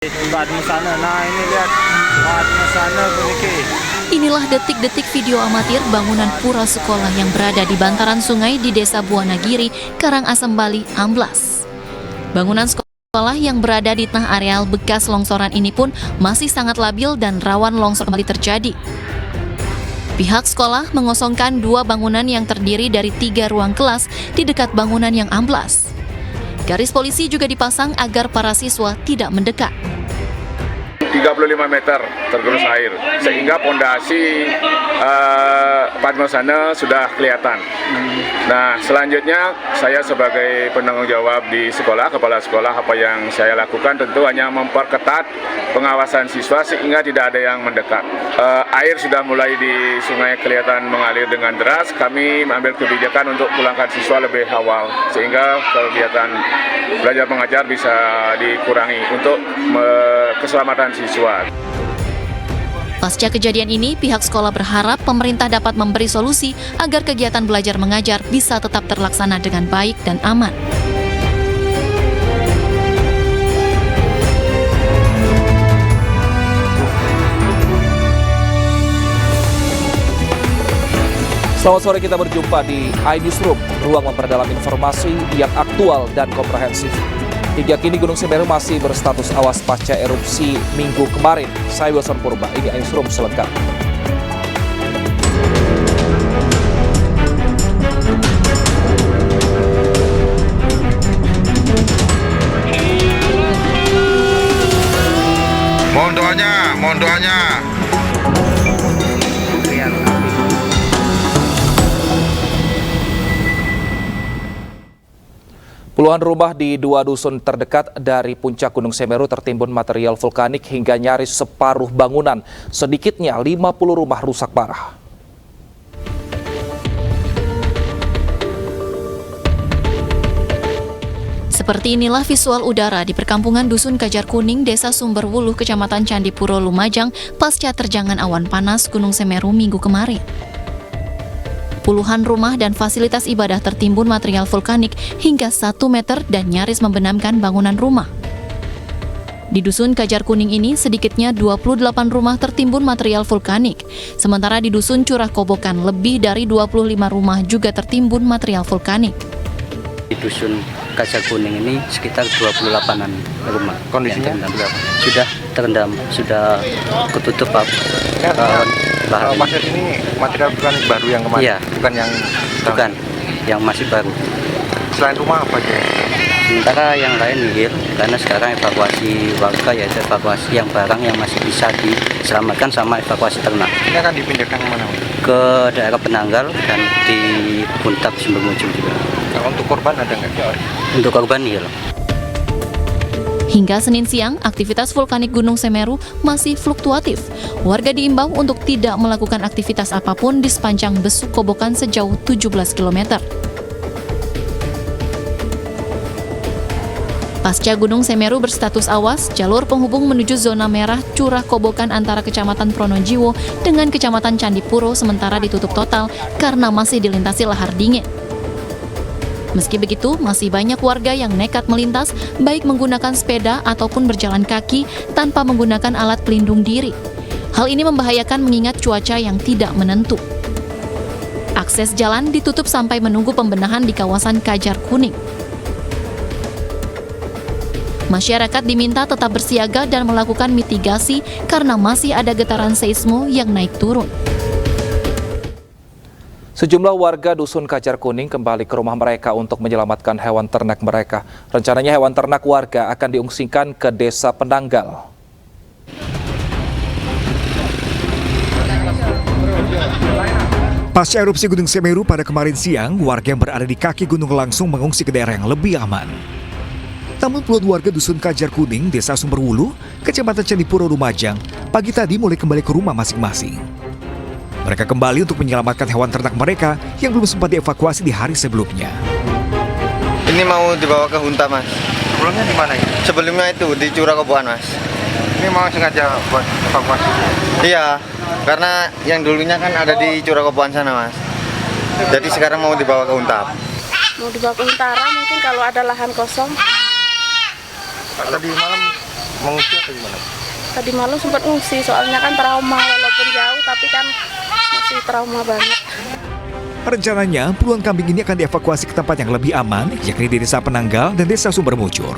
Nah ini lihat, sana bunyi. Inilah detik-detik video amatir bangunan pura sekolah yang berada di bantaran sungai di Desa Buanagiri, Karangasem, Bali, amblas. Bangunan sekolah yang berada di tengah areal bekas longsoran ini pun masih sangat labil dan rawan longsor kembali terjadi. Pihak sekolah mengosongkan 2 bangunan yang terdiri dari 3 ruang kelas di dekat bangunan yang amblas. Garis polisi juga dipasang agar para siswa tidak mendekat. 35 meter tergerus air, sehingga pondasi Padmasana sudah kelihatan. Nah, selanjutnya saya sebagai penanggung jawab di sekolah, kepala sekolah, apa yang saya lakukan tentu hanya memperketat pengawasan siswa sehingga tidak ada yang mendekat. Air sudah mulai di sungai kelihatan mengalir dengan deras. Kami mengambil kebijakan untuk pulangkan siswa lebih awal sehingga kegiatan belajar mengajar bisa dikurangi untuk keselamatan siswa. Pasca kejadian ini, pihak sekolah berharap pemerintah dapat memberi solusi agar kegiatan belajar mengajar bisa tetap terlaksana dengan baik dan aman. Selamat sore, kita berjumpa di iNewsroom, ruang memperdalam informasi yang aktual dan komprehensif. Hingga kini Gunung Semeru masih berstatus awas pasca erupsi minggu kemarin. Saya Wilson Purba, ini iNewsroom selengkapnya. Mohon doanya, mohon doanya. Puluhan rumah di 2 dusun terdekat dari puncak Gunung Semeru tertimbun material vulkanik hingga nyaris separuh bangunan. Sedikitnya 50 rumah rusak parah. Seperti inilah visual udara di perkampungan Dusun Kajar Kuning, Desa Sumberwuluh, Kecamatan Candipuro, Lumajang, pasca terjangan awan panas Gunung Semeru minggu kemarin. Puluhan rumah dan fasilitas ibadah tertimbun material vulkanik hingga 1 meter dan nyaris membenamkan bangunan rumah. Di Dusun Kajar Kuning ini, sedikitnya 28 rumah tertimbun material vulkanik. Sementara di Dusun Curah Kobokan, lebih dari 25 rumah juga tertimbun material vulkanik. Di Dusun Kajar Kuning ini sekitar 28-an rumah. Kondisinya sudah terendam, sudah ketutup bahan. Pasir ini material vulkanik baru yang kemarin? Iya. Bukan yang masih baru. Selain rumah apa aja? Sementara yang lain nihil, karena sekarang evakuasi warga, yaitu evakuasi yang barang yang masih bisa diselamatkan sama evakuasi ternak. Ini akan dipindahkan kemana? Ke daerah Penanggal dan di Puntag Sumbermujung juga. Nah, untuk korban ada nggak? Untuk korban nihil. Hingga Senin siang, aktivitas vulkanik Gunung Semeru masih fluktuatif. Warga diimbau untuk tidak melakukan aktivitas apapun di sepanjang Besuk Kobokan sejauh 17 km. Pasca Gunung Semeru berstatus awas, jalur penghubung menuju zona merah Curah Kobokan antara Kecamatan Pronojiwo dengan Kecamatan Candipuro sementara ditutup total karena masih dilintasi lahar dingin. Meski begitu, masih banyak warga yang nekat melintas, baik menggunakan sepeda ataupun berjalan kaki tanpa menggunakan alat pelindung diri. Hal ini membahayakan mengingat cuaca yang tidak menentu. Akses jalan ditutup sampai menunggu pembenahan di kawasan Kajar Kuning. Masyarakat diminta tetap bersiaga dan melakukan mitigasi karena masih ada getaran seismo yang naik turun. Sejumlah warga Dusun Kajar Kuning kembali ke rumah mereka untuk menyelamatkan hewan ternak mereka. Rencananya hewan ternak warga akan diungsikan ke Desa Penanggal. Pasca erupsi Gunung Semeru pada kemarin siang, warga yang berada di kaki gunung langsung mengungsi ke daerah yang lebih aman. Namun puluhan warga Dusun Kajar Kuning, Desa Sumberwuluh, Kecamatan Candipuro, Lumajang, pagi tadi mulai kembali ke rumah masing-masing. Mereka kembali untuk menyelamatkan hewan ternak mereka yang belum sempat dievakuasi di hari sebelumnya. Ini mau dibawa ke Hunta, Mas. Sebelumnya di mana ini? Sebelumnya itu di Curah Kobokan, Mas. Ini mau sengaja buat evakuasi? Iya, karena yang dulunya kan ada di Curah Kobokan sana, Mas. Jadi sekarang mau dibawa ke Hunta. Mau dibawa ke Huntara mungkin kalau ada lahan kosong. Tadi malam Mengungsi atau gimana? Tadi malam sempat ngungsi, soalnya kan trauma, walaupun jauh tapi kan masih trauma banget. Rencananya, puluhan kambing ini akan dievakuasi ke tempat yang lebih aman, yakni di Desa Penanggal dan Desa Sumbermujur.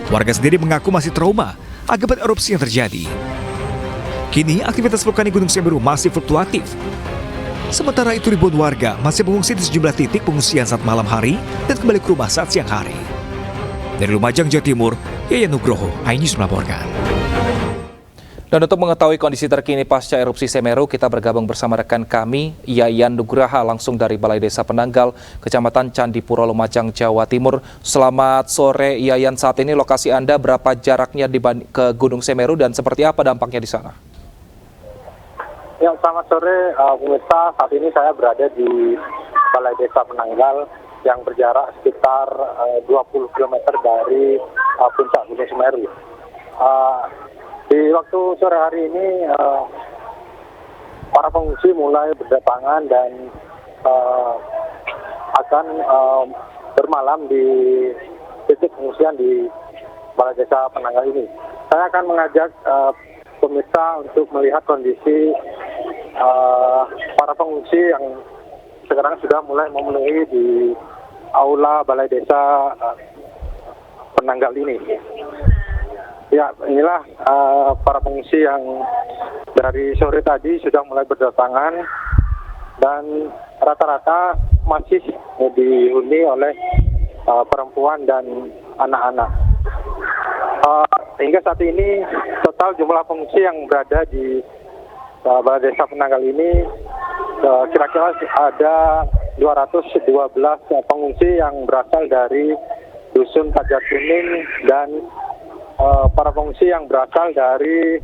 Warga sendiri mengaku masih trauma akibat erupsi yang terjadi. Kini, aktivitas vulkanik Gunung Semeru masih fluktuatif. Sementara itu, ribuan warga masih mengungsi di sejumlah titik pengungsian saat malam hari dan kembali ke rumah saat siang hari. Dari Lumajang, Jawa Timur, Yayan Nugroho, iNews melaporkan. Dan untuk mengetahui kondisi terkini pasca erupsi Semeru, kita bergabung bersama rekan kami, Yayan Nugraha, langsung dari Balai Desa Penanggal, Kecamatan Candipuro, Lumajang, Jawa Timur. Selamat sore, Yayan. Saat ini lokasi Anda berapa jaraknya ke Gunung Semeru dan seperti apa dampaknya di sana? Ya, selamat sore, pemirsa. Saat ini saya berada di Balai Desa Penanggal yang berjarak sekitar 20 km dari puncak Gunung Semeru. Di waktu sore hari ini, para pengungsi mulai berdatangan dan akan bermalam di titik pengungsian di Balai Desa Penanggal ini. Saya akan mengajak pemirsa untuk melihat kondisi para pengungsi yang sekarang sudah mulai memenuhi di aula Balai Desa Penanggal ini. Ya, inilah para pengungsi yang dari sore tadi sudah mulai berdatangan dan rata-rata masih dihuni oleh perempuan dan anak-anak. Hingga saat ini total jumlah pengungsi yang berada di Balai Desa Penanggal ini kira-kira ada 212 pengungsi yang berasal dari Dusun Kajar Kuning dan para pengungsi yang berasal dari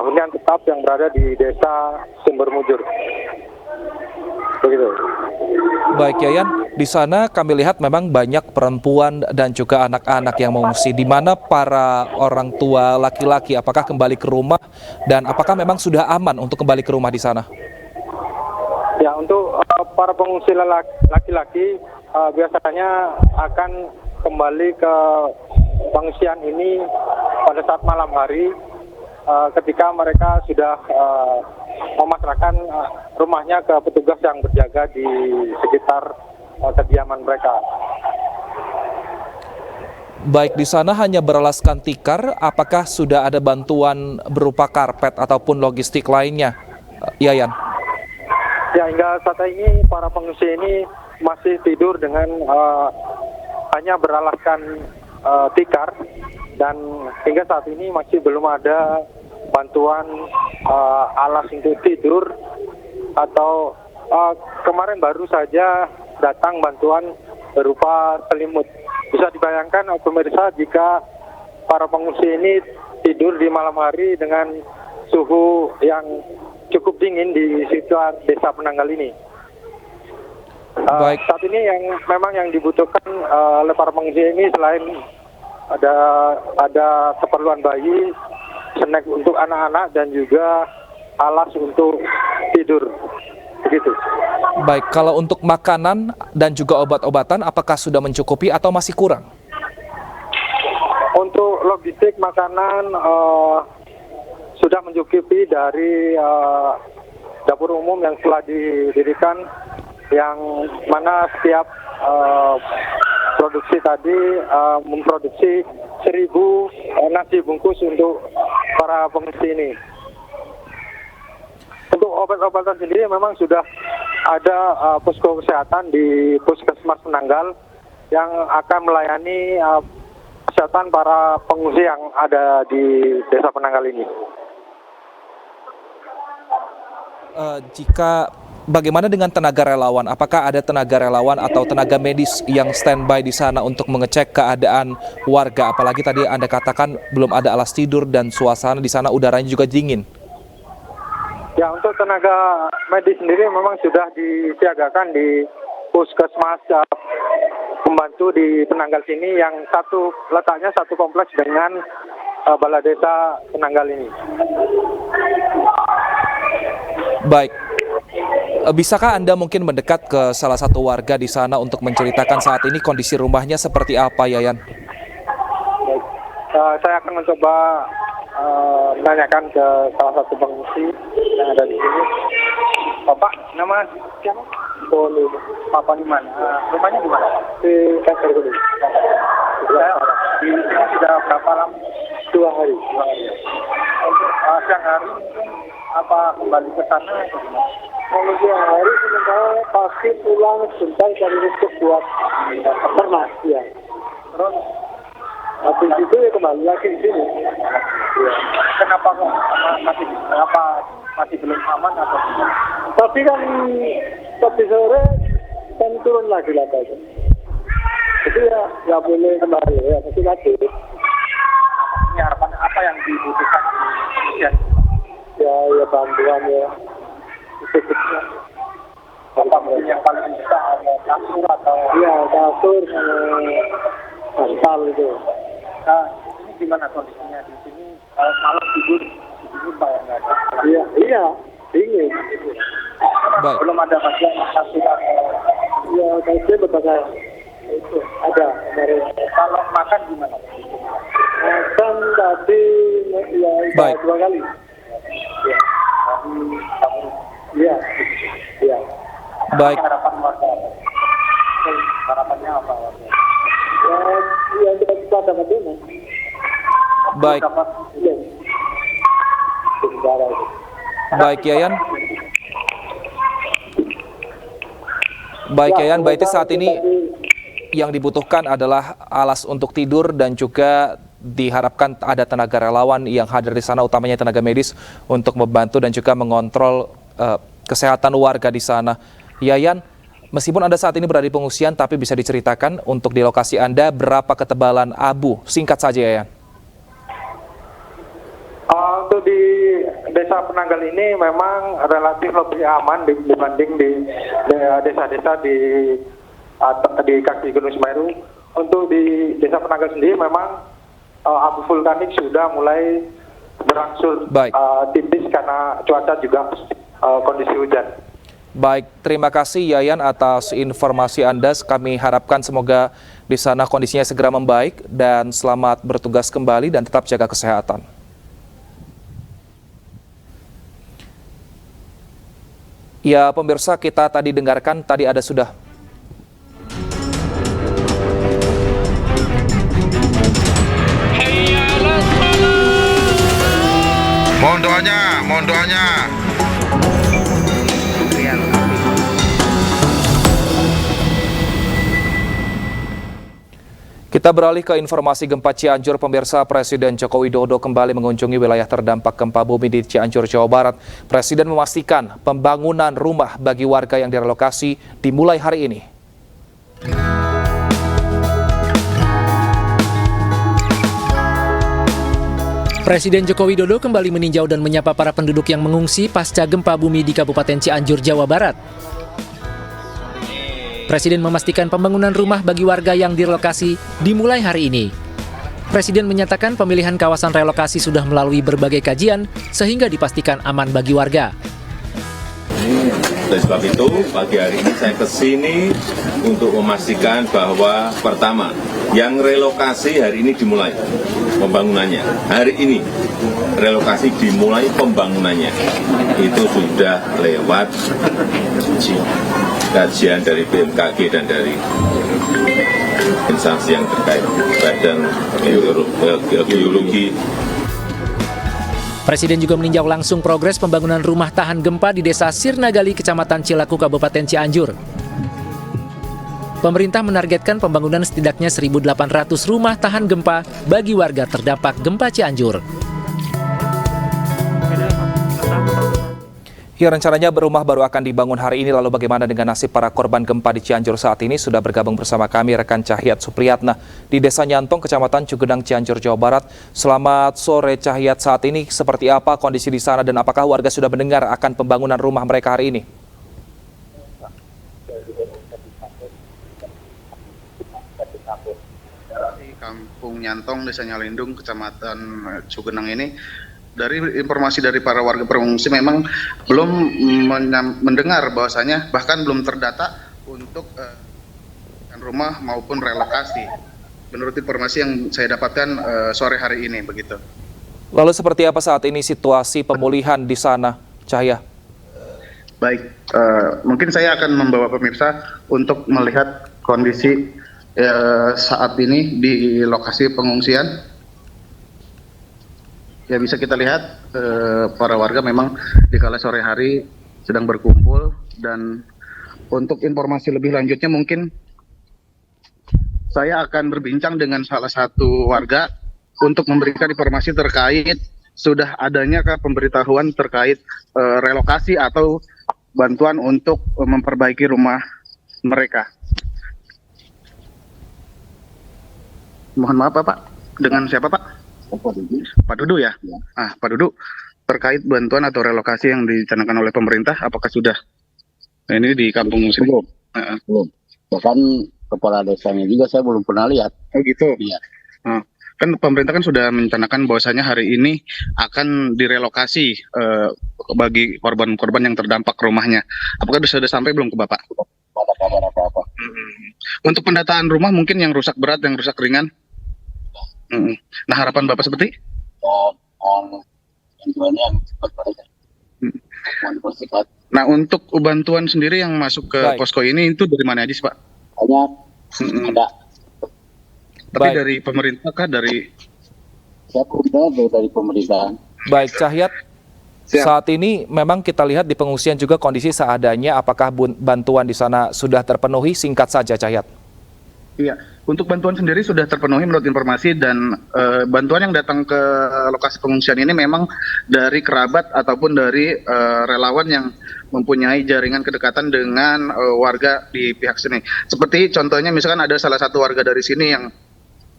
hunian tetap yang berada di Desa Sumbermujur. Begitu. Baik, Yayan. Di sana kami lihat memang banyak perempuan dan juga anak-anak yang mengungsi. Di mana para orang tua laki-laki, apakah kembali ke rumah dan apakah memang sudah aman untuk kembali ke rumah di sana? Ya, untuk para pengungsi laki-laki biasanya akan kembali ke pengungsian ini pada saat malam hari ketika mereka sudah memasrahkan rumahnya ke petugas yang berjaga di sekitar kediaman mereka. Baik, di sana hanya beralaskan tikar, apakah sudah ada bantuan berupa karpet ataupun logistik lainnya, Yayan? Ya, hingga saat ini para pengungsi ini masih tidur dengan hanya beralaskan tikar dan hingga saat ini masih belum ada bantuan alas untuk tidur atau kemarin baru saja datang bantuan berupa selimut. Bisa dibayangkan pemirsa jika para pengungsi ini tidur di malam hari dengan suhu yang cukup dingin di sekitar Desa Penanggal ini. Baik. Saat ini yang dibutuhkan oleh para pengungsi ini selain ada keperluan bayi, snack untuk anak-anak dan juga alas untuk tidur. Begitu. Baik, kalau untuk makanan dan juga obat-obatan apakah sudah mencukupi atau masih kurang? Untuk logistik makanan sudah mencukupi dari dapur umum yang telah didirikan, yang mana setiap produksi tadi memproduksi 1.000 nasi bungkus untuk para pengungsi ini. Untuk obat-obatan sendiri memang sudah ada posko kesehatan di Puskesmas Penanggal yang akan melayani kesehatan para pengungsi yang ada di Desa Penanggal ini. Bagaimana dengan tenaga relawan? Apakah ada tenaga relawan atau tenaga medis yang standby di sana untuk mengecek keadaan warga? Apalagi tadi Anda katakan belum ada alas tidur dan suasana di sana udaranya juga dingin. Ya, untuk tenaga medis sendiri memang sudah disiagakan di Puskesmas pembantu di Penanggal sini yang letaknya satu kompleks dengan Balai Desa Penanggal ini. Baik. Bisakah Anda mungkin mendekat ke salah satu warga di sana untuk menceritakan saat ini kondisi rumahnya seperti apa, Yayan? Saya akan mencoba menanyakan ke salah satu pengungsi yang ada di sini. Bapak, nama siapa? Poli. Bapak di mana? Rumahnya di mana? Di Kajar Kuning. Di sini sudah berapa lama? 2 hari. Untuk siang hari mungkin apa kembali ke sana? Kalau siang hari sementara pasti pulang sebentar dari untuk buat ternak ya. Terus habis itu ya kembali lagi di sini. Ya. Kenapa masih belum aman atau? Tapi kan tadi sore kan turun lagi itu. Jadi ya nggak boleh kembali ya, masih lagi. Ini harapan apa yang dibutuhkan kemudian? Ya bantuan ya. Apa yang paling besar ada kasur atau? Iya kasur sama bantal itu. Nah, ini gimana kondisinya di sini? Malam tidur di sini Pak ya nggak ada? Iya, dingin. Baik. Belum ada pasien kasur atau? Ya kasur betul itu ada. Kalau makan gimana? Makan tadi ya Baik. 2 kali. Iya. Iya. Baik. Harapan warga. Harapannya apa? Ya kita dapat ini. Baik. Baik, Yayan. Baik, Yayan. Berarti saat ini yang dibutuhkan adalah alas untuk tidur dan juga diharapkan ada tenaga relawan yang hadir di sana, utamanya tenaga medis untuk membantu dan juga mengontrol kesehatan warga di sana. Yayan, meskipun Anda saat ini berada di pengungsian, tapi bisa diceritakan untuk di lokasi Anda berapa ketebalan abu? Singkat saja, Yayan. Untuk di Desa Penanggal ini memang relatif lebih aman dibanding di desa-desa di kaki Gunung Semeru. Untuk di Desa Penanggal sendiri memang abu vulkanik sudah mulai berangsur tipis karena cuaca juga kondisi hujan. Baik, terima kasih Yayan atas informasi Anda. Kami harapkan semoga di sana kondisinya segera membaik dan selamat bertugas kembali dan tetap jaga kesehatan. Ya, pemirsa, kita tadi dengarkan, tadi ada sudah Mohon doanya. Kita beralih ke informasi gempa Cianjur. Pemirsa, Presiden Joko Widodo kembali mengunjungi wilayah terdampak gempa bumi di Cianjur, Jawa Barat. Presiden memastikan pembangunan rumah bagi warga yang direlokasi dimulai hari ini. Presiden Joko Widodo kembali meninjau dan menyapa para penduduk yang mengungsi pasca gempa bumi di Kabupaten Cianjur, Jawa Barat. Presiden memastikan pembangunan rumah bagi warga yang direlokasi dimulai hari ini. Presiden menyatakan pemilihan kawasan relokasi sudah melalui berbagai kajian sehingga dipastikan aman bagi warga. Oleh sebab itu, pagi hari ini saya kesini untuk memastikan bahwa pertama, yang relokasi hari ini dimulai pembangunannya. Hari ini relokasi dimulai pembangunannya. Itu sudah lewat kajian dari BMKG dan dari instansi yang terkait, Badan Geologi. Presiden juga meninjau langsung progres pembangunan rumah tahan gempa di Desa Sirnagali, Kecamatan Cilaku, Kabupaten Cianjur. Pemerintah menargetkan pembangunan setidaknya 1.800 rumah tahan gempa bagi warga terdampak gempa Cianjur. Ya, rencananya rumah baru akan dibangun hari ini. Lalu bagaimana dengan nasib para korban gempa di Cianjur saat ini? Sudah bergabung bersama kami rekan Cahyat Supriyatna di Desa Nyantong, Kecamatan Cugedang, Cianjur, Jawa Barat. Selamat sore Cahyat, saat ini seperti apa kondisi di sana dan apakah warga sudah mendengar akan pembangunan rumah mereka hari ini? Di Kampung Nyantong, Desa Nyalindung, Kecamatan Cugedang ini, dari informasi dari para warga pengungsi memang belum mendengar bahwasanya bahkan belum terdata untuk rumah maupun relokasi. menurut informasi yang saya dapatkan sore hari ini begitu. Lalu seperti apa saat ini situasi pemulihan di sana, Cahya? Baik, mungkin saya akan membawa pemirsa untuk melihat kondisi saat ini di lokasi pengungsian. Ya, bisa kita lihat para warga memang di kala sore hari sedang berkumpul, dan untuk informasi lebih lanjutnya mungkin saya akan berbincang dengan salah satu warga untuk memberikan informasi terkait sudah adanya pemberitahuan terkait relokasi atau bantuan untuk memperbaiki rumah mereka. Mohon maaf Pak, dengan siapa Pak? Pak Dudu ya? Pak Dudu, terkait bantuan atau relokasi yang dicanangkan oleh pemerintah, apakah sudah? Nah, ini di kampung muslim. Belum. Bahkan kepala desanya juga saya belum pernah lihat. Oh gitu? Iya. Kan pemerintah kan sudah mencanakan bahwasanya hari ini akan direlokasi bagi korban-korban yang terdampak rumahnya. Apakah sudah sampai belum ke Bapak? Pada kabar apa-apa. Untuk pendataan rumah mungkin yang rusak berat, yang rusak ringan? Nah, harapan Bapak seperti? Nah, untuk bantuan sendiri yang masuk ke posko ini itu dari mana aja sih Pak? Banyak. Ada. Tapi dari pemerintah kah? Dari pemerintah. Baik, Cahyat. Saat ini memang kita lihat di pengungsian juga kondisi seadanya. Apakah bantuan di sana sudah terpenuhi? Singkat saja, Cahyat. Iya, untuk bantuan sendiri sudah terpenuhi menurut informasi, dan bantuan yang datang ke lokasi pengungsian ini memang dari kerabat ataupun dari relawan yang mempunyai jaringan kedekatan dengan warga di pihak sini. Seperti contohnya misalkan ada salah satu warga dari sini yang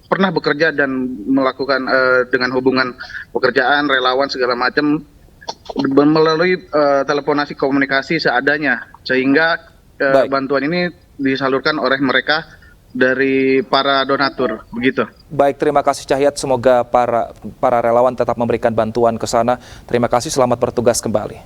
pernah bekerja dan melakukan dengan hubungan pekerjaan, relawan segala macam melalui teleponasi komunikasi seadanya, sehingga bantuan ini disalurkan oleh mereka dari para donatur, begitu. Baik, terima kasih Cahyat. Semoga para relawan tetap memberikan bantuan ke sana. Terima kasih, selamat bertugas kembali.